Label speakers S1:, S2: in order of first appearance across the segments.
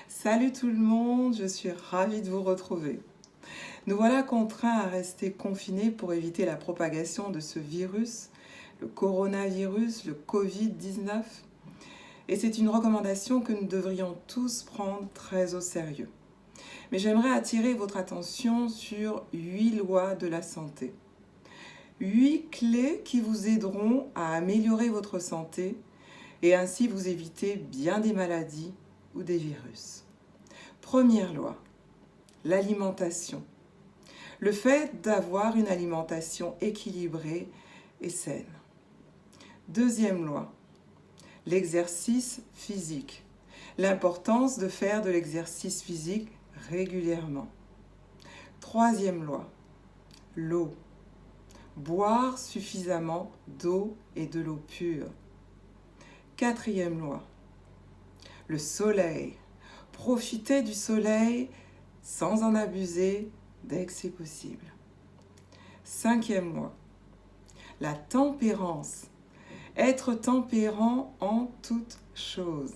S1: Salut tout le monde, je suis ravie de vous retrouver. Nous voilà contraints à rester confinés pour éviter la propagation de ce virus, le coronavirus, le Covid-19. Et c'est une recommandation que nous devrions tous prendre très au sérieux. Mais j'aimerais attirer votre attention sur 8 lois de la santé. 8 clés qui vous aideront à améliorer votre santé et ainsi vous éviter bien des maladies ou des virus. Première loi, l'alimentation. Le fait d'avoir une alimentation équilibrée et saine. Deuxième loi, l'exercice physique. L'importance de faire de l'exercice physique régulièrement. Troisième loi, l'eau. Boire suffisamment d'eau et de l'eau pure. Quatrième loi, le soleil. Profitez du soleil sans en abuser dès que c'est possible. Cinquième loi, la tempérance. Être tempérant en toutes choses.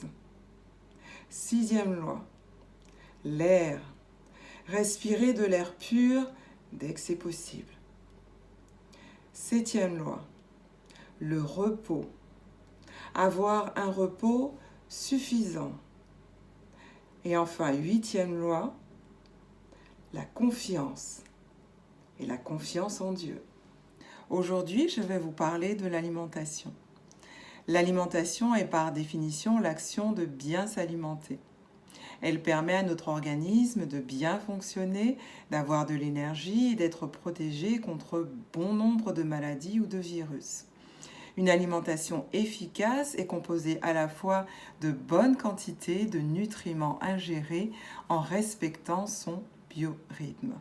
S1: Sixième loi, l'air. Respirer de l'air pur dès que c'est possible. Septième loi, le repos. Avoir un repos suffisant. Et enfin, huitième loi, la confiance. Et la confiance en Dieu. Aujourd'hui, je vais vous parler de l'alimentation. L'alimentation est par définition l'action de bien s'alimenter. Elle permet à notre organisme de bien fonctionner, d'avoir de l'énergie et d'être protégé contre bon nombre de maladies ou de virus. Une alimentation efficace est composée à la fois de bonnes quantités de nutriments ingérés en respectant son biorhythme.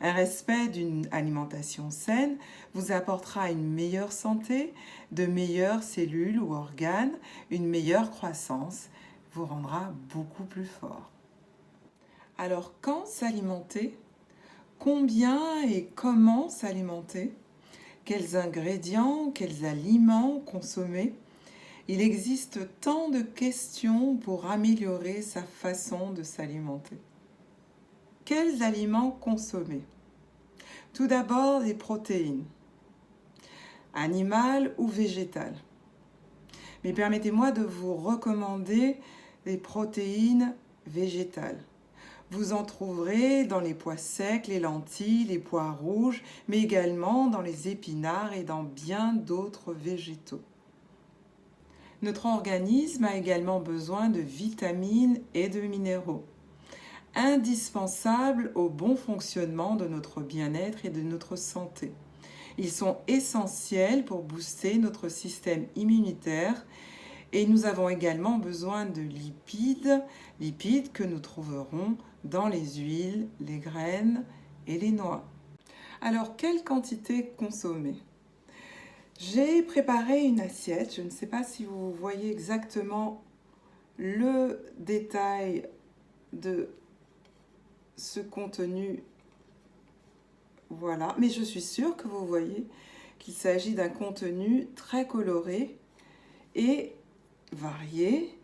S1: Un respect d'une alimentation saine vous apportera une meilleure santé, de meilleures cellules ou organes, une meilleure croissance, vous rendra beaucoup plus fort. Alors, quand s'alimenter? Combien et comment s'alimenter? Quels ingrédients, quels aliments consommer? Il existe tant de questions pour améliorer sa façon de s'alimenter. Quels aliments consommer? Tout d'abord, les protéines, animales ou végétales. Mais permettez-moi de vous recommander les protéines végétales. Vous en trouverez dans les pois secs, les lentilles, les pois rouges, mais également dans les épinards et dans bien d'autres végétaux. Notre organisme a également besoin de vitamines et de minéraux, indispensables au bon fonctionnement de notre bien-être et de notre santé. Ils sont essentiels pour booster notre système immunitaire et nous avons également besoin de lipides que nous trouverons dans les huiles, les graines et les noix. Alors, quelle quantité consommer? J'ai préparé une assiette, je ne sais pas si vous voyez exactement le détail de ce contenu, voilà, mais je suis sûre que vous voyez qu'il s'agit d'un contenu très coloré et varié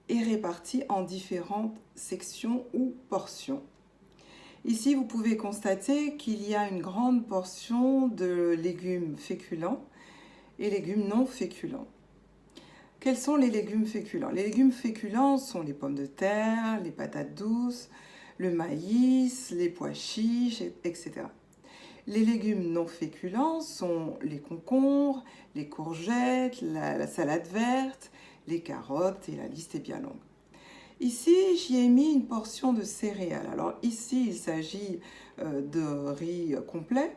S1: et réparti en différentes sections ou portions. Ici, vous pouvez constater qu'il y a une grande portion de légumes féculents et légumes non féculents. Quels sont les légumes féculents? Les légumes féculents sont les pommes de terre, les patates douces, le maïs, les pois chiches, etc. Les légumes non féculents sont les concombres, les courgettes, la salade verte, les carottes et la liste est bien longue. Ici, j'y ai mis une portion de céréales. Alors ici, il s'agit de riz complet,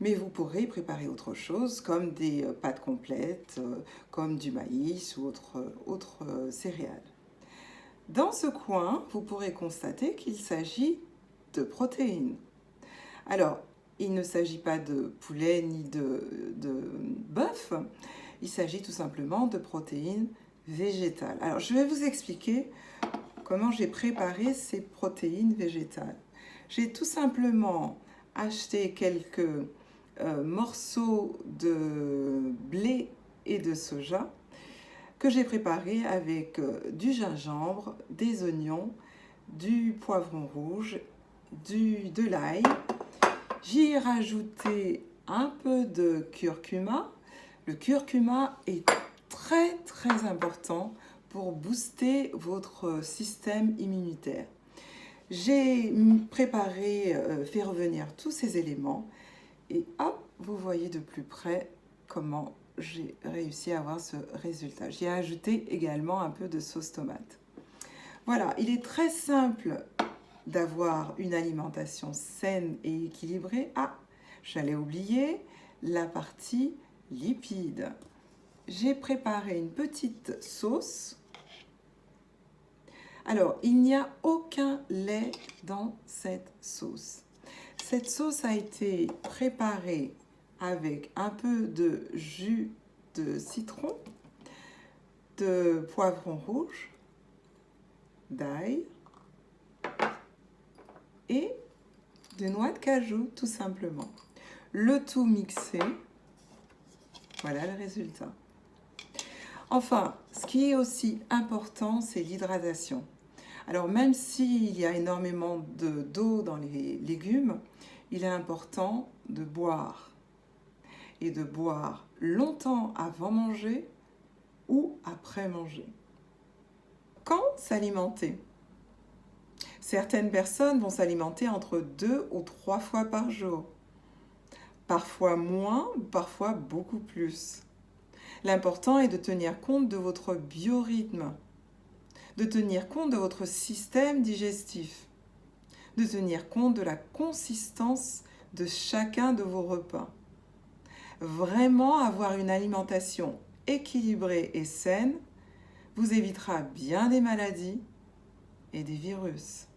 S1: mais vous pourrez préparer autre chose comme des pâtes complètes, comme du maïs ou autres céréales. Dans ce coin, vous pourrez constater qu'il s'agit de protéines. Alors, il ne s'agit pas de poulet ni de bœuf, il s'agit tout simplement de protéines végétales. Alors, je vais vous expliquer comment j'ai préparé ces protéines végétales. J'ai tout simplement acheté quelques morceaux de blé et de soja que j'ai préparé avec du gingembre, des oignons, du poivron rouge, de l'ail. J'y ai rajouté un peu de curcuma. Le curcuma est très très important pour booster votre système immunitaire. J'ai préparé, fait revenir tous ces éléments et hop, vous voyez de plus près comment j'ai réussi à avoir ce résultat. J'ai ajouté également un peu de sauce tomate. Voilà, il est très simple d'avoir une alimentation saine et équilibrée. Ah, j'allais oublier la partie lipides. J'ai préparé une petite sauce. Alors, il n'y a aucun lait dans cette sauce. Cette sauce a été préparée avec un peu de jus de citron, de poivron rouge, d'ail et de noix de cajou, tout simplement. Le tout mixé. Voilà le résultat. Enfin, ce qui est aussi important, c'est l'hydratation. Alors même s'il y a énormément d'eau dans les légumes, il est important de boire. Et de boire longtemps avant manger ou après manger. Quand s'alimenter? Certaines personnes vont s'alimenter entre 2 ou 3 fois par jour. Parfois moins, parfois beaucoup plus. L'important est de tenir compte de votre biorhythme, de tenir compte de votre système digestif, de tenir compte de la consistance de chacun de vos repas. Vraiment avoir une alimentation équilibrée et saine vous évitera bien des maladies et des virus.